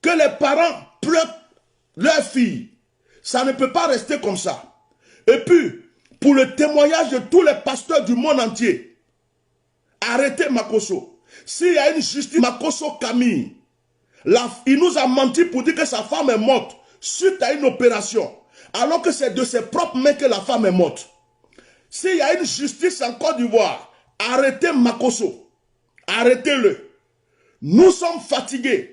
que les parents pleurent leur fille. Ça ne peut pas rester comme ça. Et puis, pour le témoignage de tous les pasteurs du monde entier, arrêtez Makosso. S'il y a une justice, Makosso Camille, il nous a menti pour dire que sa femme est morte suite à une opération, alors que c'est de ses propres mains que la femme est morte. S'il y a une justice en Côte d'Ivoire, arrêtez Makosso. Arrêtez-le. Nous sommes fatigués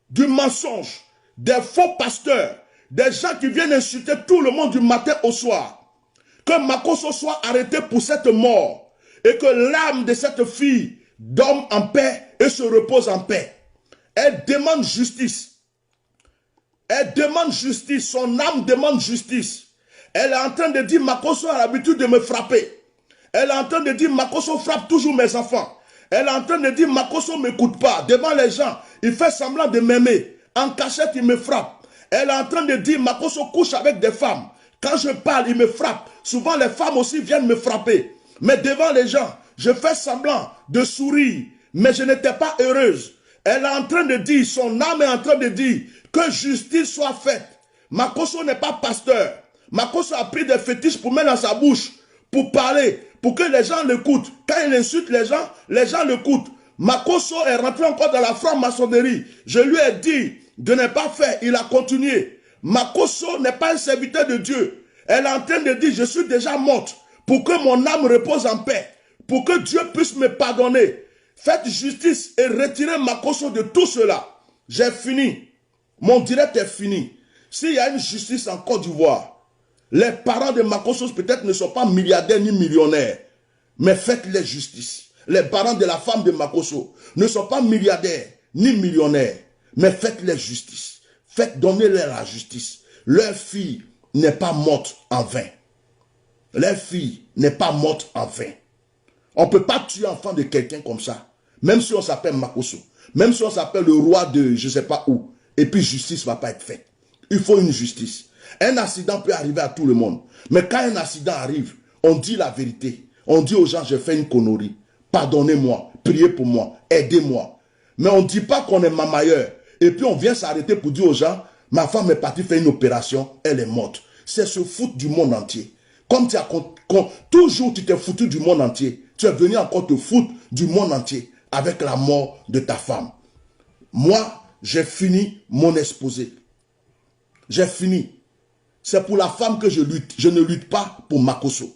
du mensonge, des faux pasteurs, des gens qui viennent insulter tout le monde du matin au soir. Que Makosso soit arrêté pour cette mort et que l'âme de cette fille dorme en paix et se repose en paix. Elle demande justice. Elle demande justice. Son âme demande justice. Elle est en train de dire Makosso a l'habitude de me frapper. Elle est en train de dire Makosso frappe toujours mes enfants. Elle est en train de dire Makosso ne m'écoute pas. Devant les gens, il fait semblant de m'aimer. En cachette, il me frappe. Elle est en train de dire Makosso couche avec des femmes. Quand je parle, il me frappe. Souvent, les femmes aussi viennent me frapper. Mais devant les gens, je fais semblant de sourire. Mais je n'étais pas heureuse. Elle est en train de dire, son âme est en train de dire que justice soit faite. Makosso n'est pas pasteur. Makosso a pris des fétiches pour mettre dans sa bouche, pour parler, pour que les gens l'écoutent. Quand il insulte les gens l'écoutent. Makosso est rentré encore dans la franc-maçonnerie. Je lui ai dit de ne pas faire. Il a continué. Makosso n'est pas un serviteur de Dieu. Elle est en train de dire, je suis déjà morte pour que mon âme repose en paix, pour que Dieu puisse me pardonner. Faites justice et retirez Makosso de tout cela. J'ai fini. Mon direct est fini. S'il y a une justice en Côte d'Ivoire, les parents de Makosso peut-être ne sont pas milliardaires ni millionnaires, mais faites-les justice. Les parents de la femme de Makosso ne sont pas milliardaires ni millionnaires, mais faites-les justice. Donnez-leur la justice. Leur fille n'est pas morte en vain. Leur fille n'est pas morte en vain. On ne peut pas tuer l'enfant de quelqu'un comme ça. Même si on s'appelle Makosso. Même si on s'appelle le roi de je ne sais pas où. Et puis justice ne va pas être faite. Il faut une justice. Un accident peut arriver à tout le monde. Mais quand un accident arrive, on dit la vérité. On dit aux gens, j'ai fait une connerie. Pardonnez-moi, priez pour moi, aidez-moi. Mais on ne dit pas qu'on est mamailleur. Et puis on vient s'arrêter pour dire aux gens, ma femme est partie faire une opération, elle est morte. C'est se foutre du monde entier. Comme toujours tu t'es foutu du monde entier, tu es venu encore te foutre du monde entier avec la mort de ta femme. Moi, j'ai fini mon exposé. J'ai fini. C'est pour la femme que je lutte. Je ne lutte pas pour Makosso.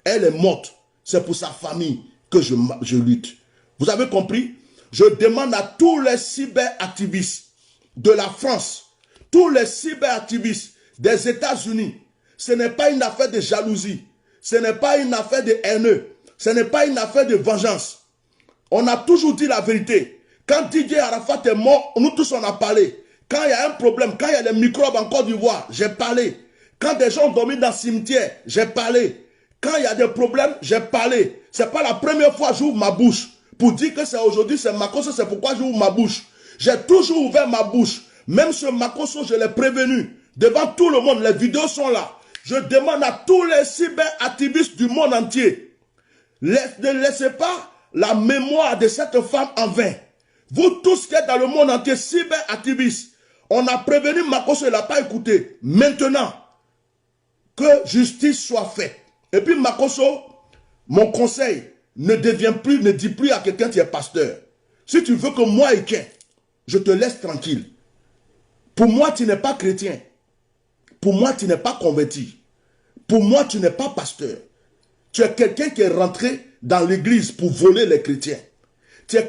Elle est morte. C'est pour sa famille que je lutte. Vous avez compris? Je demande à tous les cyberactivistes de la France, tous les cyberactivistes des États-Unis, ce n'est pas une affaire de jalousie, ce n'est pas une affaire de haineux, ce n'est pas une affaire de vengeance. On a toujours dit la vérité. Quand Didier Arafat est mort, nous tous on a parlé. Quand il y a un problème, quand il y a des microbes en Côte d'Ivoire, j'ai parlé. Quand des gens ont dormi dans le cimetière, j'ai parlé. Quand il y a des problèmes, j'ai parlé. Ce n'est pas la première fois que j'ouvre ma bouche pour dire que c'est aujourd'hui, c'est Makosso, c'est pourquoi j'ouvre ma bouche. J'ai toujours ouvert ma bouche. Même ce Makosso, je l'ai prévenu. Devant tout le monde, les vidéos sont là. Je demande à tous les cyberactivistes du monde entier, ne laissez pas la mémoire de cette femme en vain. Vous tous qui êtes dans le monde entier, cyberactivistes, on a prévenu Makosso, il n'a pas écouté. Maintenant, que justice soit faite. Et puis Makosso, mon conseil, ne dis plus à quelqu'un qui est pasteur. Si tu veux que moi et qu'un, je te laisse tranquille. Pour moi, tu n'es pas chrétien. Pour moi, tu n'es pas converti. Pour moi, tu n'es pas pasteur. Tu es quelqu'un qui est rentré dans l'église pour voler les chrétiens. Tu es